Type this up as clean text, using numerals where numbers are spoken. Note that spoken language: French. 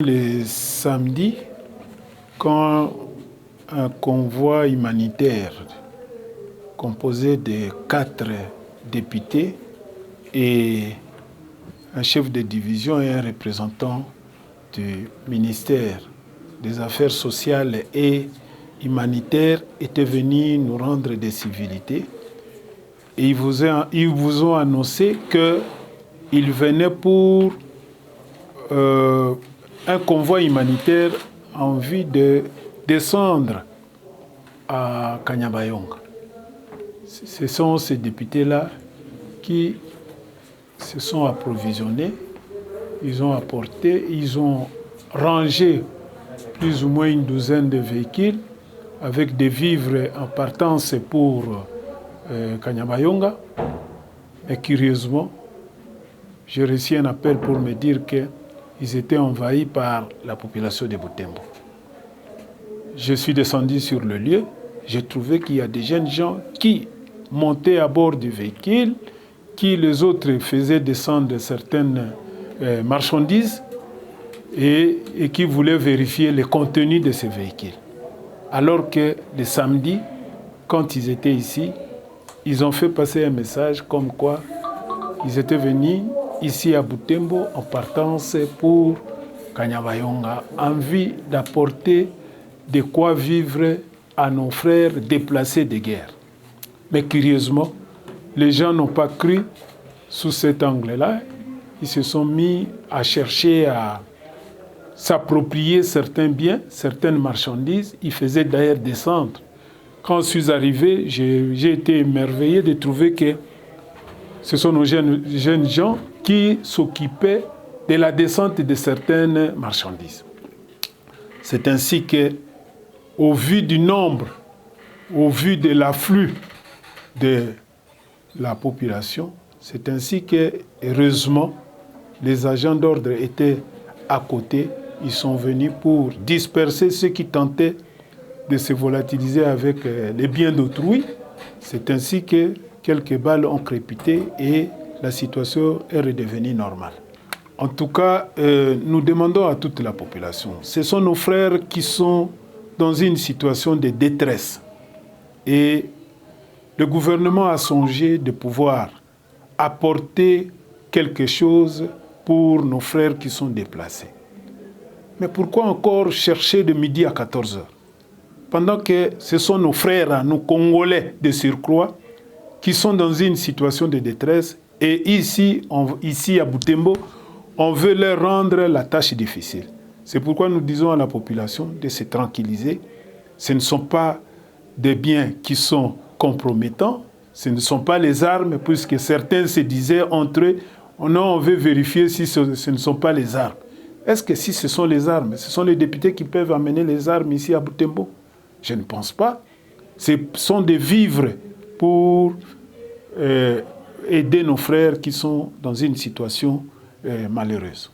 Le samedi, quand un convoi humanitaire composé de 4 députés et un chef de division et un représentant du ministère des Affaires sociales et humanitaires étaient venus nous rendre des civilités, et ils vous ont annoncé qu'ils venaient pour un convoi humanitaire en vue de descendre à Kanyabayonga. Ce sont ces députés-là qui se sont approvisionnés, ils ont apporté, ils ont rangé plus ou moins une douzaine de véhicules avec des vivres en partance pour Kanyabayonga. Et curieusement, j'ai reçu un appel pour me dire qu'ils étaient envahis par la population de Butembo. Je suis descendu sur le lieu, j'ai trouvé qu'il y a des jeunes gens qui montaient à bord du véhicule, qui les autres faisaient descendre certaines marchandises et qui voulaient vérifier le contenu de ces véhicules. Alors que le samedi, quand ils étaient ici, ils ont fait passer un message comme quoi ils étaient venus ici à Butembo en partance pour Kanyabayonga, en vue d'apporter de quoi vivre à nos frères déplacés de guerre. Mais curieusement, les gens n'ont pas cru sous cet angle-là. Ils se sont mis à chercher à s'approprier certains biens, certaines marchandises. Ils faisaient d'ailleurs descendre. Quand je suis arrivé, j'ai été émerveillé de trouver que ce sont nos jeunes gens qui s'occupaient de la descente de certaines marchandises. C'est ainsi que, au vu du nombre, au vu de l'afflux de la population, c'est ainsi que, heureusement, les agents d'ordre étaient à côté. Ils sont venus pour disperser ceux qui tentaient de se volatiliser avec les biens d'autrui. C'est ainsi que quelques balles ont crépité et la situation est redevenue normale. En tout cas, nous demandons à toute la population. Ce sont nos frères qui sont dans une situation de détresse. Et le gouvernement a songé de pouvoir apporter quelque chose pour nos frères qui sont déplacés. Mais pourquoi encore chercher de midi à 14h? Pendant que ce sont nos frères, nos Congolais de surcroît, qui sont dans une situation de détresse, et ici à Butembo, on veut leur rendre la tâche difficile. C'est pourquoi nous disons à la population de se tranquilliser. Ce ne sont pas des biens qui sont compromettants, ce ne sont pas les armes, puisque certains se disaient entre eux, non, on veut vérifier si ce ne sont pas les armes. Est-ce que si ce sont les armes, ce sont les députés qui peuvent amener les armes ici à Butembo? Je ne pense pas. Ce sont des vivres pour aider nos frères qui sont dans une situation malheureuse.